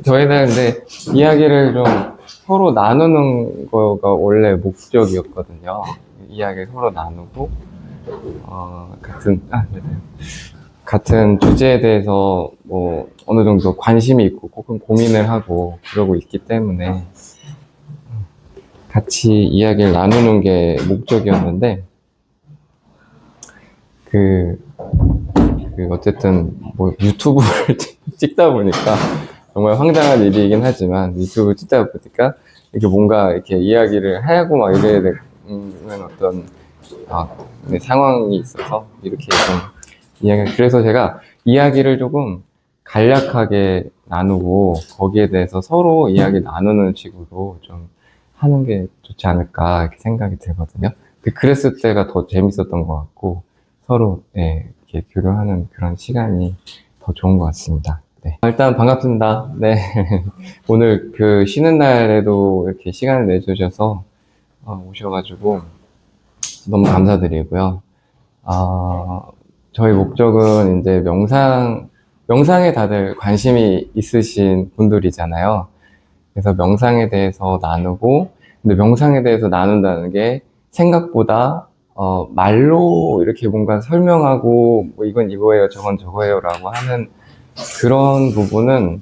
저희는 근데 이야기를 좀 서로 나누는 거가 원래 목적이었거든요. 이야기를 서로 나누고, 같은 주제에 대해서 뭐 어느 정도 관심이 있고 혹은 고민을 하고 그러고 있기 때문에 같이 이야기를 나누는 게 목적이었는데, 그, 어쨌든 뭐 유튜브를 찍다 보니까 정말 황당한 일이긴 하지만 유튜브 찍다 보니까 이렇게 뭔가 이렇게 이야기를 하고 막 이래야 되는 어떤 네, 상황이 있어서 이렇게 좀 그래서 제가 이야기를 조금 간략하게 나누고 거기에 대해서 서로 이야기 나누는 식으로 좀 하는 게 좋지 않을까 이렇게 생각이 들거든요. 그랬을 때가 더 재밌었던 것 같고 서로 이렇게 교류하는 그런 시간이 더 좋은 것 같습니다. 네. 일단 반갑습니다. 네. 오늘 그 쉬는 날에도 이렇게 시간을 내주셔서 오셔가지고 너무 감사드리고요. 저희 목적은 이제 명상에 다들 관심이 있으신 분들이잖아요. 그래서 명상에 대해서 나누고, 근데 명상에 대해서 나눈다는 게 생각보다 말로 이렇게 뭔가 설명하고 뭐 이건 이거예요, 저건 저거예요라고 하는 그런 부분은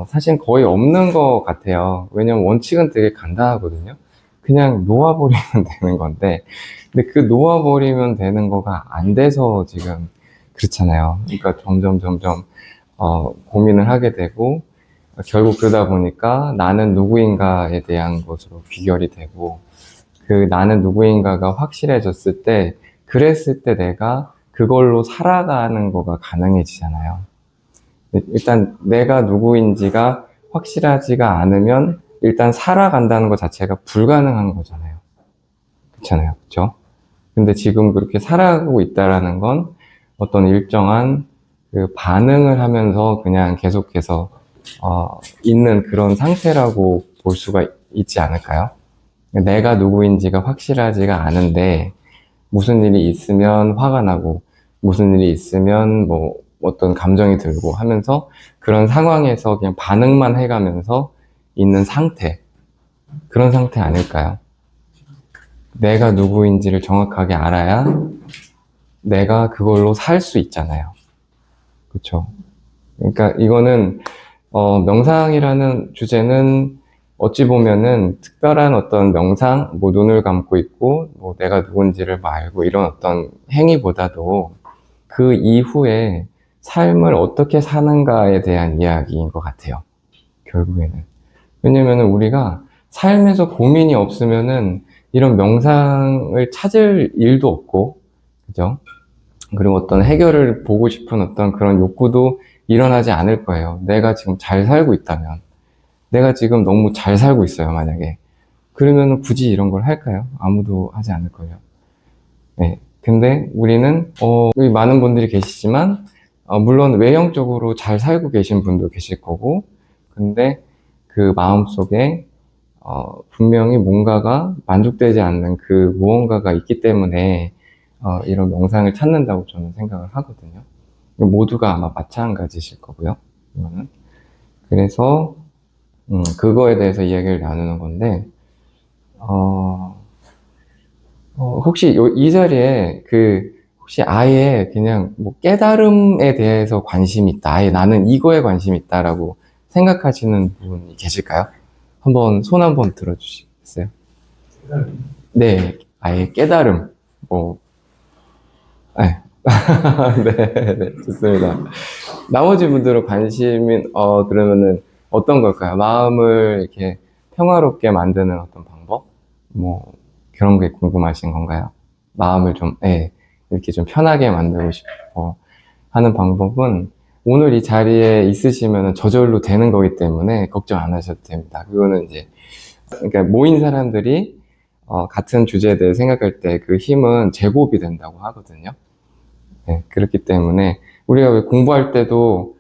사실 거의 없는 것 같아요. 왜냐면 원칙은 되게 간단하거든요. 그냥 놓아버리면 되는 건데, 근데 그 놓아버리면 되는 거가 안 돼서 지금 그렇잖아요. 그러니까 점점 고민을 하게 되고, 결국 그러다 보니까 나는 누구인가에 대한 것으로 귀결이 되고, 그 나는 누구인가가 확실해졌을 때, 그랬을 때 내가 그걸로 살아가는 거가 가능해지잖아요. 일단 내가 누구인지가 확실하지가 않으면 일단 살아간다는 것 자체가 불가능한 거잖아요. 그렇잖아요. 그렇죠? 근데 지금 그렇게 살아가고 있다라는 건 어떤 일정한 그 반응을 하면서 그냥 계속해서 있는 그런 상태라고 볼 수가 있지 않을까요? 내가 누구인지가 확실하지가 않은데 무슨 일이 있으면 화가 나고 무슨 일이 있으면 뭐 어떤 감정이 들고 하면서 그런 상황에서 그냥 반응만 해가면서 있는 상태, 그런 상태 아닐까요? 내가 누구인지를 정확하게 알아야 내가 그걸로 살 수 있잖아요. 그렇죠? 그러니까 이거는 명상이라는 주제는 어찌 보면은 특별한 어떤 명상, 뭐 눈을 감고 있고 뭐 내가 누군지를 알고 이런 어떤 행위보다도 그 이후에 삶을 어떻게 사는가에 대한 이야기인 것 같아요. 결국에는. 왜냐면은 우리가 삶에서 고민이 없으면은 이런 명상을 찾을 일도 없고, 그죠? 그리고 어떤 해결을 보고 싶은 어떤 그런 욕구도 일어나지 않을 거예요. 내가 지금 잘 살고 있다면. 내가 지금 너무 잘 살고 있어요, 만약에. 그러면 굳이 이런 걸 할까요? 아무도 하지 않을 거예요. 네. 근데 우리는, 여기 많은 분들이 계시지만, 물론 외형적으로 잘 살고 계신 분도 계실 거고, 근데 그 마음속에, 분명히 뭔가가 만족되지 않는 그 무언가가 있기 때문에, 이런 명상을 찾는다고 저는 생각을 하거든요. 모두가 아마 마찬가지실 거고요. 이거는. 그래서, 그거에 대해서 이야기를 나누는 건데, 혹시 이 자리에 혹시 아예 그냥 뭐 깨달음에 대해서 관심이 있다. 아예 나는 이거에 관심이 있다라고 생각하시는 분이 계실까요? 손 한번 들어주시겠어요? 네, 아예 깨달음. 뭐, 네. 네, 좋습니다. 나머지 분들은 관심이, 그러면은 어떤 걸까요? 마음을 이렇게 평화롭게 만드는 어떤 방법? 뭐, 그런 게 궁금하신 건가요? 마음을 좀, 이렇게 좀 편하게 만들고 싶어 하는 방법은 오늘 이 자리에 있으시면 저절로 되는 거기 때문에 걱정 안 하셔도 됩니다. 그거는 이제, 그러니까 모인 사람들이 같은 주제에 대해 생각할 때 그 힘은 제곱이 된다고 하거든요. 네, 그렇기 때문에 우리가 왜 공부할 때도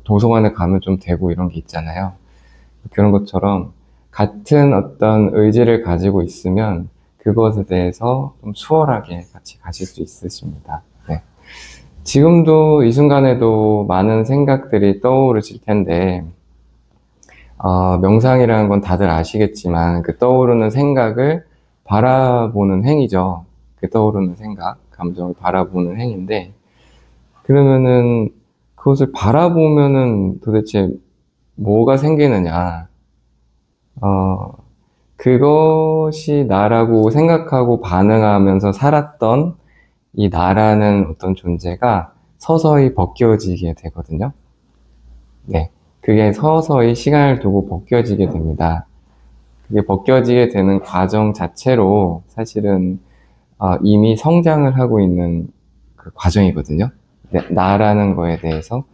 도서관에 가면 좀 되고 이런 게 있잖아요. 그런 것처럼 같은 어떤 의지를 가지고 있으면 그것에 대해서 좀 수월하게 같이 가실 수 있으십니다. 네. 지금도 이 순간에도 많은 생각들이 떠오르실 텐데 명상이라는 건 다들 아시겠지만 그 떠오르는 생각을 바라보는 행위죠. 그 떠오르는 생각, 감정을 바라보는 행위인데, 그러면은 그것을 바라보면은 도대체 뭐가 생기느냐. 그것이 나라고 생각하고 반응하면서 살았던 이 나라는 어떤 존재가 서서히 벗겨지게 되거든요. 네. 그게 서서히 시간을 두고 벗겨지게 됩니다. 그게 벗겨지게 되는 과정 자체로 사실은 이미 성장을 하고 있는 그 과정이거든요. 나라는 거에 대해서,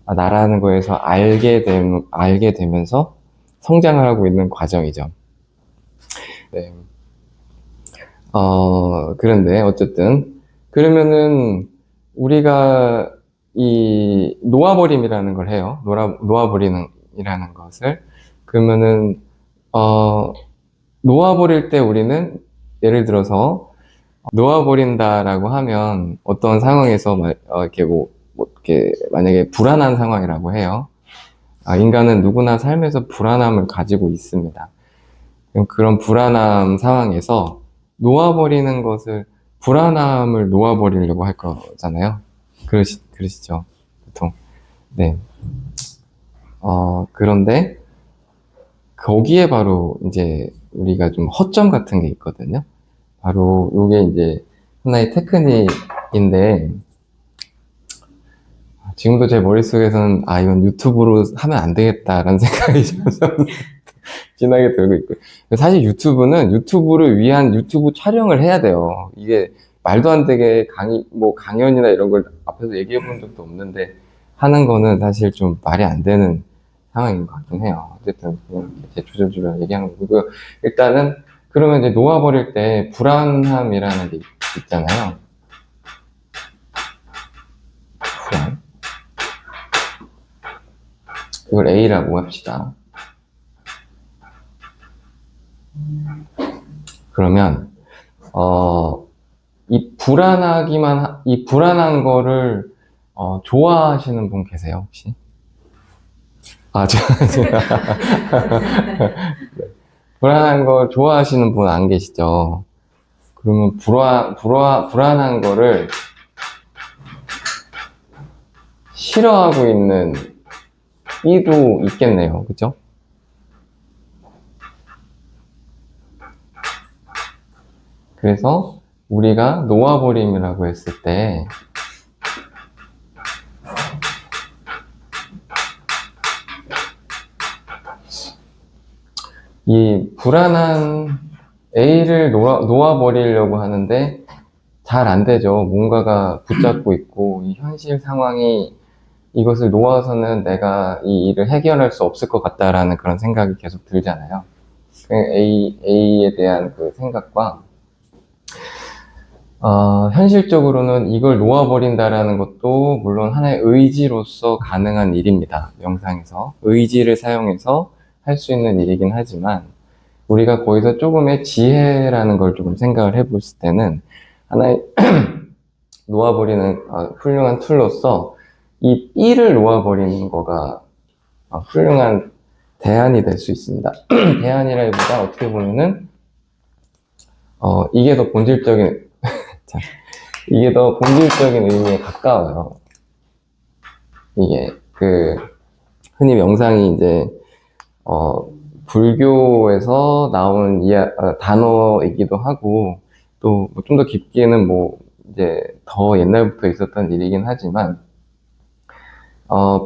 나라는 거에서 알게 되면서 성장을 하고 있는 과정이죠. 네. 그런데 어쨌든 그러면은 우리가 이 놓아버림이라는 걸 해요. 놓아버리는이라는 것을. 그러면은 놓아버릴 때 우리는 예를 들어서 놓아버린다라고 하면 어떤 상황에서 이렇게 이렇게 만약에 불안한 상황이라고 해요. 인간은 누구나 삶에서 불안함을 가지고 있습니다. 그런 불안함 상황에서 놓아버리는 것을 불안함을 놓아버리려고 할 거잖아요. 그러시죠. 보통. 네. 그런데 거기에 바로 이제 우리가 좀 허점 같은 게 있거든요. 바로 이게 이제 하나의 테크닉인데, 지금도 제 머릿속에서는 이건 유튜브로 하면 안 되겠다라는 생각이 좀 진하게 들고 있고, 사실 유튜브는 유튜브를 위한 유튜브 촬영을 해야 돼요. 이게 말도 안 되게 강연이나 이런 걸 앞에서 얘기해 본 적도 없는데 하는 거는 사실 좀 말이 안 되는 상황인 것 같긴 해요. 어쨌든 제 주저주저 얘기하는 거고, 일단은 그러면 이제 놓아버릴 때 불안함이라는 게 있잖아요. 불안. 이걸 A라고 합시다. 그러면 이 불안한 거를 좋아하시는 분 계세요, 혹시? 제가 불안한 걸 좋아하시는 분 안 계시죠? 그러면 불안한 거를 싫어하고 있는 B도 있겠네요. 그죠? 그래서 우리가 놓아버림이라고 했을 때 이 불안한 A를 놓아버리려고 하는데 잘 안 되죠. 뭔가가 붙잡고 있고 이 현실 상황이 이것을 놓아서는 내가 이 일을 해결할 수 없을 것 같다라는 그런 생각이 계속 들잖아요. A에 대한 그 생각과 현실적으로는 이걸 놓아버린다라는 것도 물론 하나의 의지로서 가능한 일입니다. 명상에서 의지를 사용해서 할 수 있는 일이긴 하지만 우리가 거기서 조금의 지혜라는 걸 조금 생각을 해봤을 때는 하나의 놓아버리는 훌륭한 툴로서 이 B를 놓아버리는 거가 훌륭한 대안이 될 수 있습니다. 대안이라기보다 어떻게 보면은 이게 더 본질적인 이게 더 본질적인 의미에 가까워요. 이게 흔히 명상이 이제 불교에서 나온 단어이기도 하고 또 좀 더 깊게는 이제 더 옛날부터 있었던 일이긴 하지만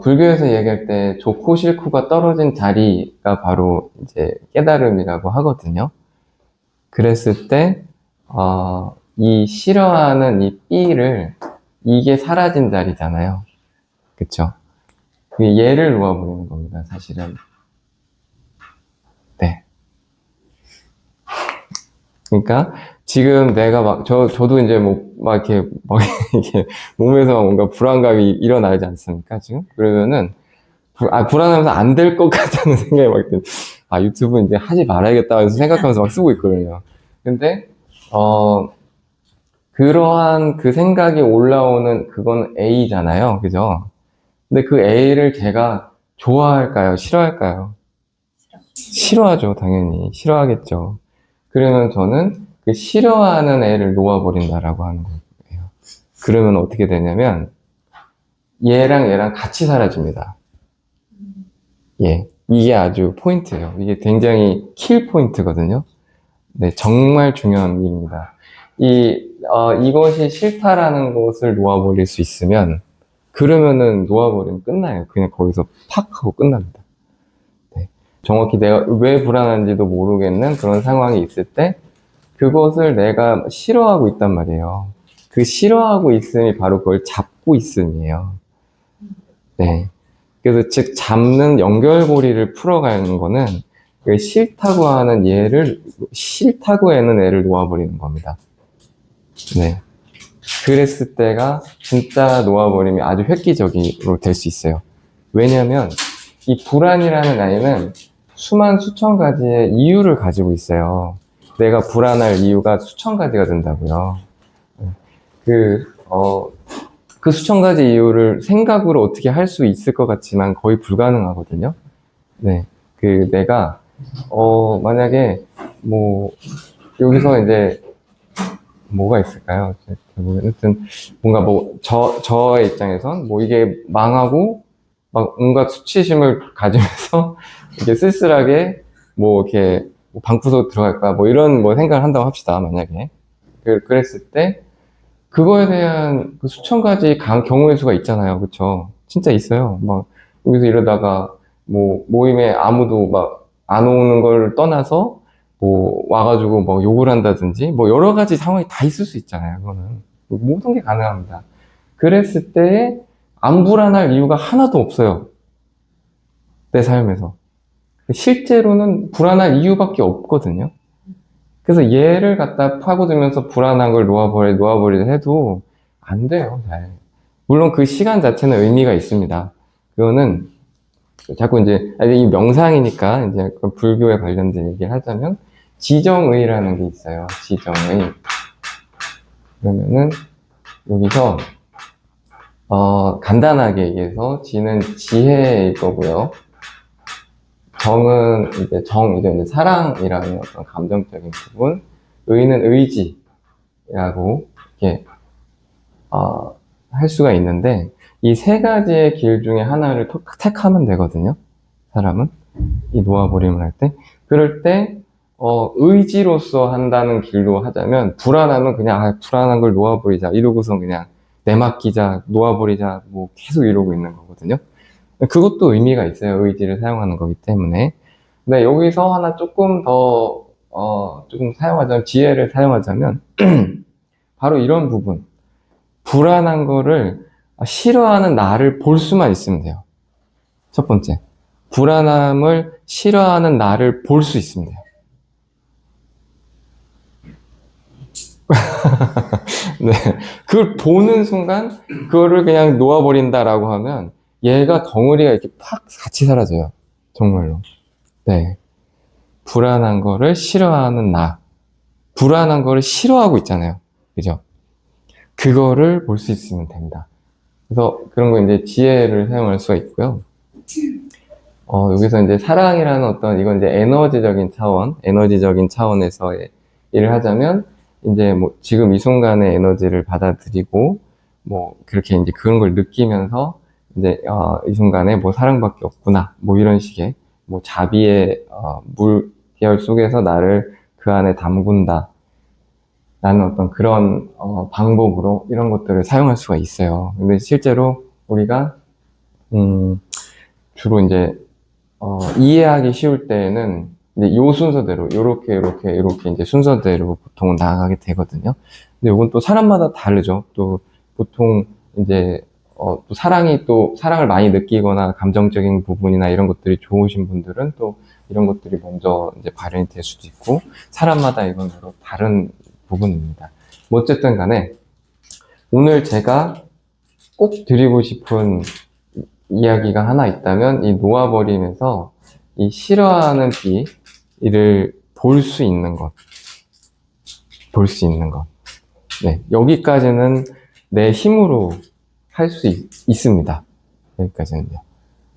불교에서 얘기할 때 좋고 싫고가 떨어진 자리가 바로 이제 깨달음이라고 하거든요. 그랬을 때 이 싫어하는 이 B를 이게 사라진 자리잖아요. 그쵸? 얘를 놓아버리는 겁니다, 사실은. 네. 그러니까 지금 내가 저도 이제 이렇게 몸에서 뭔가 불안감이 일어나지 않습니까, 지금? 그러면은, 불안하면서 안 될 것 같다는 생각이 막 드는, 유튜브 이제 하지 말아야겠다 해서 생각하면서 막 쓰고 있거든요. 근데, 그러한 그 생각이 올라오는 그건 A잖아요. 그죠? 근데 그 A를 제가 좋아할까요? 싫어할까요? 싫어하죠, 당연히. 싫어하겠죠. 그러면 저는 그 싫어하는 애를 놓아버린다라고 하는 거예요. 그러면 어떻게 되냐면, 얘랑 같이 사라집니다. 예. 이게 아주 포인트예요. 이게 굉장히 킬 포인트거든요. 네, 정말 중요한 일입니다. 이것이 싫다라는 것을 놓아버릴 수 있으면, 그러면은 놓아버리면 끝나요. 그냥 거기서 팍 하고 끝납니다. 네. 정확히 내가 왜 불안한지도 모르겠는 그런 상황이 있을 때, 그것을 내가 싫어하고 있단 말이에요. 그 싫어하고 있음이 바로 그걸 잡고 있음이에요. 네. 그래서 즉, 잡는 연결고리를 풀어가는 거는, 그 싫다고 하는 싫다고 하는 애를 놓아버리는 겁니다. 네. 그랬을 때가 진짜 놓아버림이 아주 획기적으로 될 수 있어요. 왜냐면, 이 불안이라는 아이는 수천 가지의 이유를 가지고 있어요. 내가 불안할 이유가 수천 가지가 된다고요. 그 수천 가지 이유를 생각으로 어떻게 할 수 있을 것 같지만 거의 불가능하거든요. 네. 내가, 만약에, 여기서 이제, 뭐가 있을까요? 하여튼, 뭔가 저의 입장에선, 이게 망하고, 막 온갖 수치심을 가지면서, 이렇게 쓸쓸하게, 이렇게, 방구석 들어갈까, 이런 생각을 한다고 합시다, 만약에. 그랬을 때, 그거에 대한 그 수천 가지 경우의 수가 있잖아요. 그쵸? 진짜 있어요. 여기서 이러다가, 모임에 아무도 안 오는 걸 떠나서, 와가지고 욕을 한다든지, 여러 가지 상황이 다 있을 수 있잖아요. 그거는. 모든 게 가능합니다. 그랬을 때, 안 불안할 이유가 하나도 없어요. 내 삶에서. 실제로는 불안할 이유밖에 없거든요. 그래서 얘를 갖다 파고들면서 불안한 걸 놓아버리려 해도 안 돼요, 잘. 물론 그 시간 자체는 의미가 있습니다. 그거는 자꾸 이제, 이 명상이니까 이제 불교에 관련된 얘기를 하자면, 지정의라는 게 있어요. 지정의. 그러면은, 여기서, 간단하게 얘기해서, 지는 지혜일 거고요. 정은 이제 사랑이라는 어떤 감정적인 부분, 의는 의지라고 이렇게 할 수가 있는데, 이 세 가지의 길 중에 하나를 택하면 되거든요. 사람은 이 놓아버림을 할 때, 그럴 때 의지로서 한다는 길로 하자면, 불안하면 그냥 불안한 걸 놓아버리자 이러고서 그냥 내맡기자, 놓아버리자 계속 이러고 있는 거거든요. 그것도 의미가 있어요. 의지를 사용하는 거기 때문에. 근데 여기서 하나 조금 더, 지혜를 사용하자면, 바로 이런 부분. 불안한 거를 싫어하는 나를 볼 수만 있으면 돼요. 첫 번째. 불안함을 싫어하는 나를 볼 수 있으면 돼요. 네. 그걸 보는 순간, 그거를 그냥 놓아버린다라고 하면, 얘가 덩어리가 이렇게 팍 같이 사라져요. 정말로. 네. 불안한 거를 싫어하는 나. 불안한 거를 싫어하고 있잖아요. 그죠? 그거를 볼 수 있으면 됩니다. 그래서 그런 거 이제 지혜를 사용할 수가 있고요. 여기서 이제 사랑이라는 이건 이제 에너지적인 차원에서의 일을 하자면, 이제 지금 이 순간의 에너지를 받아들이고, 그렇게 이제 그런 걸 느끼면서, 이제, 이 순간에 사랑밖에 없구나. 이런 식의, 자비의, 물결 속에서 나를 그 안에 담근다. 라는 어떤 그런, 방법으로 이런 것들을 사용할 수가 있어요. 근데 실제로 우리가, 주로 이제, 이해하기 쉬울 때에는, 이제 요 순서대로, 요렇게 이제 순서대로 보통은 나가게 되거든요. 근데 요건 또 사람마다 다르죠. 또, 보통, 이제, 또 사랑을 많이 느끼거나 감정적인 부분이나 이런 것들이 좋으신 분들은 또 이런 것들이 먼저 이제 발현이 될 수도 있고, 사람마다 이건 서로 다른 부분입니다. 어쨌든 간에, 오늘 제가 꼭 드리고 싶은 이야기가 하나 있다면, 이 놓아버리면서 이 싫어하는 이를 볼 수 있는 것. 네. 여기까지는 내 힘으로 할 수 있습니다. 여기까지는요.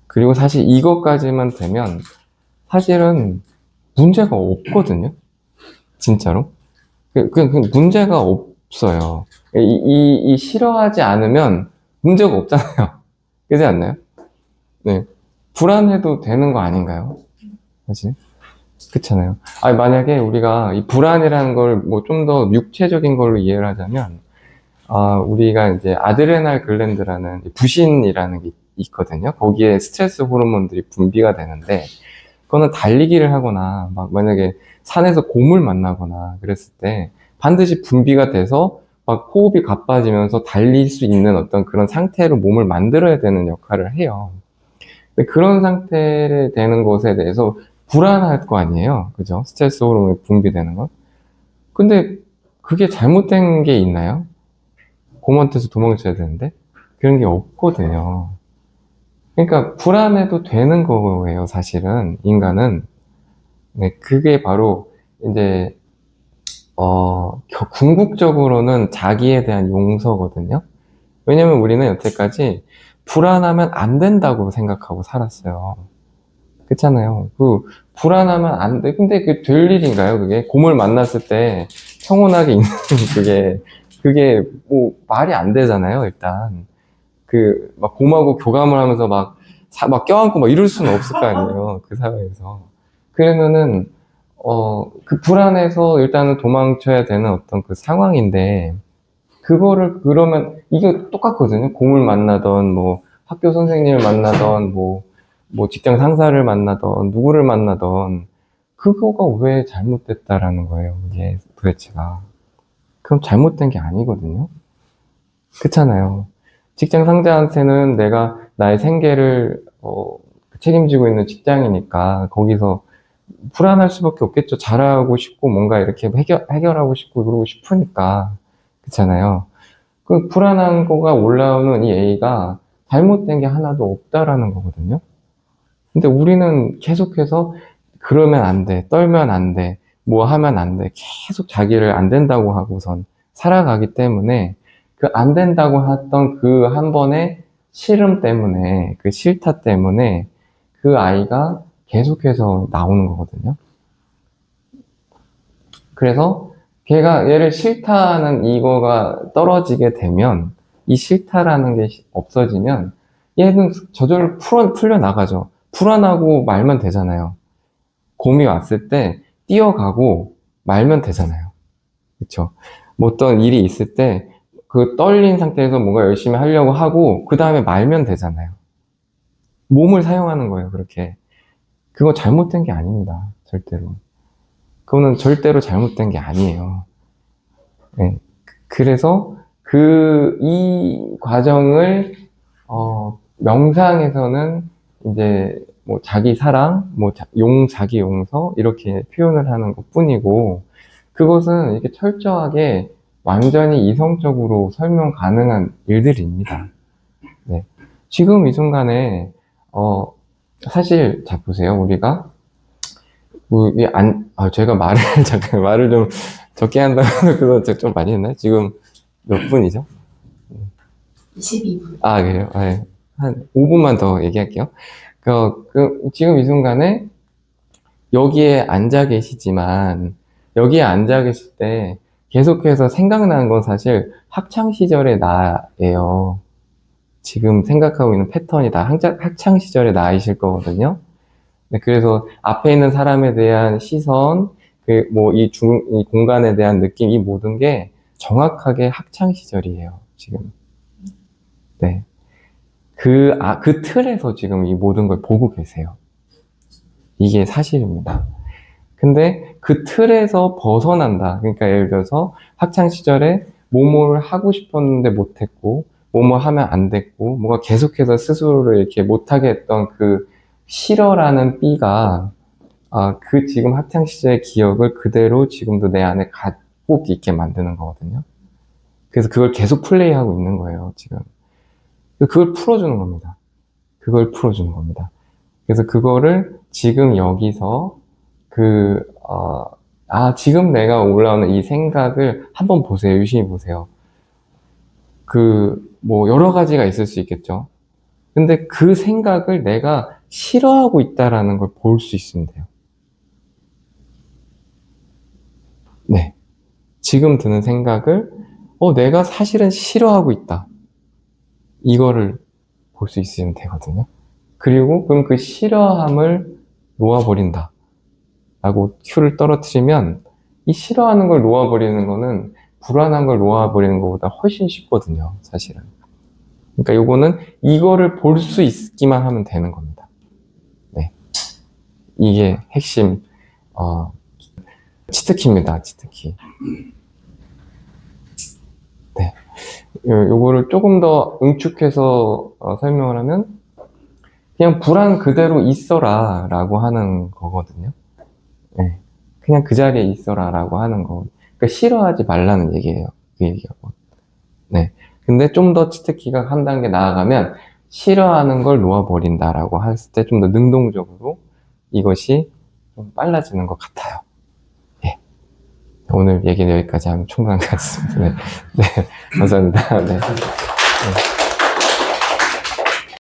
그리고 사실 이것까지만 되면 사실은 문제가 없거든요. 진짜로. 그 문제가 없어요. 이 싫어하지 않으면 문제가 없잖아요. 그렇지 않나요? 네. 불안해도 되는 거 아닌가요? 사실. 그렇잖아요. 아니, 만약에 우리가 이 불안이라는 걸 뭐 좀 더 육체적인 걸로 이해를 하자면, 우리가 이제 아드레날 글랜드라는 부신이라는 게 있거든요. 거기에 스트레스 호르몬들이 분비가 되는데, 그거는 달리기를 하거나, 막 만약에 산에서 곰을 만나거나 그랬을 때 반드시 분비가 돼서 막 호흡이 가빠지면서 달릴 수 있는 어떤 그런 상태로 몸을 만들어야 되는 역할을 해요. 근데 그런 상태를 되는 것에 대해서 불안할 거 아니에요. 그죠? 스트레스 호르몬이 분비되는 것. 근데 그게 잘못된 게 있나요? 곰한테서 도망쳐야 되는데? 그런 게 없거든요. 그러니까 불안해도 되는 거예요, 사실은. 인간은. 네, 그게 바로 이제 궁극적으로는 자기에 대한 용서거든요. 왜냐면 우리는 여태까지 불안하면 안 된다고 생각하고 살았어요. 그렇잖아요. 불안하면 안 돼. 근데 될 일인가요, 그게? 곰을 만났을 때 평온하게 있는 그게 뭐 말이 안 되잖아요, 일단. 막 곰하고 교감을 하면서 막 껴안고 막 이럴 수는 없을 거 아니에요, 그 상황에서. 그러면은, 그 불안해서 일단은 도망쳐야 되는 어떤 그 상황인데, 그러면, 이게 똑같거든요. 곰을 만나던, 뭐, 학교 선생님을 만나던, 뭐, 직장 상사를 만나던, 누구를 만나던, 그거가 왜 잘못됐다라는 거예요, 이게 도대체가. 그럼 잘못된 게 아니거든요. 그렇잖아요. 직장 상사한테는 내가 나의 생계를, 책임지고 있는 직장이니까, 거기서 불안할 수밖에 없겠죠. 잘하고 싶고, 뭔가 이렇게 해결하고 싶고, 그러고 싶으니까. 그렇잖아요. 그 불안한 거가 올라오는 이 A가 잘못된 게 하나도 없다라는 거거든요. 근데 우리는 계속해서 그러면 안 돼, 떨면 안 돼, 뭐 하면 안 돼, 계속 자기를 안 된다고 하고선 살아가기 때문에 그 안 된다고 했던 그 한 번의 싫음 때문에, 그 싫다 때문에 그 아이가 계속해서 나오는 거거든요. 그래서 걔가 얘를 싫다는 이거가 떨어지게 되면, 이 싫다라는 게 없어지면 얘는 저절로 풀려나가죠. 불안하고 말면 되잖아요. 곰이 왔을 때 뛰어가고 말면 되잖아요. 그쵸? 뭐 어떤 일이 있을 때 그 떨린 상태에서 뭔가 열심히 하려고 하고 그 다음에 말면 되잖아요. 몸을 사용하는 거예요, 그렇게. 그거 잘못된 게 아닙니다. 절대로. 그거는 절대로 잘못된 게 아니에요. 네. 그래서 이 과정을, 명상에서는 이제 뭐 자기 사랑, 뭐 자기 용서, 이렇게 표현을 하는 것 뿐이고, 그것은 이렇게 철저하게 완전히 이성적으로 설명 가능한 일들입니다. 네. 지금 이 순간에, 사실, 자, 보세요. 우리가, 제가 잠깐 말을 좀 적게 한다고 그거 좀 많이 했나요? 지금 몇 분이죠? 22분. 그래요? 네. 한 5분만 더 얘기할게요. 지금 이 순간에 여기에 앉아 계시지만, 여기에 앉아 계실 때 계속해서 생각나는 건 사실 학창 시절의 나예요. 지금 생각하고 있는 패턴이 다 학창 시절의 나이실 거거든요. 네, 그래서 앞에 있는 사람에 대한 시선, 이 공간에 대한 느낌, 이 모든 게 정확하게 학창 시절이에요, 지금. 네. 그 틀에서 지금 이 모든 걸 보고 계세요. 이게 사실입니다. 근데 그 틀에서 벗어난다. 그러니까 예를 들어서 학창 시절에 뭐뭐를 하고 싶었는데 못했고, 뭐뭐 하면 안 됐고, 뭔가 계속해서 스스로를 이렇게 못하게 했던 그 싫어라는 B가, 지금 학창 시절의 기억을 그대로 지금도 내 안에 갖고 있게 만드는 거거든요. 그래서 그걸 계속 플레이하고 있는 거예요, 지금. 그걸 풀어주는 겁니다. 그걸 풀어주는 겁니다. 그래서 그거를 지금 여기서 지금 내가 올라오는 이 생각을 한번 보세요. 유심히 보세요. 뭐 여러 가지가 있을 수 있겠죠. 근데 그 생각을 내가 싫어하고 있다라는 걸 볼 수 있으면 돼요. 네. 지금 드는 생각을, 내가 사실은 싫어하고 있다. 이거를 볼 수 있으면 되거든요. 그리고 그럼 그 싫어함을 놓아버린다. 라고 큐를 떨어뜨리면 이 싫어하는 걸 놓아버리는 거는 불안한 걸 놓아버리는 것보다 훨씬 쉽거든요, 사실은. 그러니까 요거는 이거를 볼 수 있기만 하면 되는 겁니다. 네. 이게 핵심, 치트키입니다, 치트키. 네. 요거를 조금 더 응축해서 설명을 하면 그냥 불안 그대로 있어라 라고 하는 거거든요. 네. 그냥 그 자리에 있어라 라고 하는 거. 그러니까 싫어하지 말라는 얘기예요. 그 얘기하고. 네. 근데 좀 더 치트키가 한 단계 나아가면 싫어하는 걸 놓아버린다라고 했을 때 좀 더 능동적으로 이것이 좀 빨라지는 것 같아요. 예. 오늘 얘기는 여기까지 하면 충분한 것 같습니다. 네. 네. 감사합니다. 네. 네.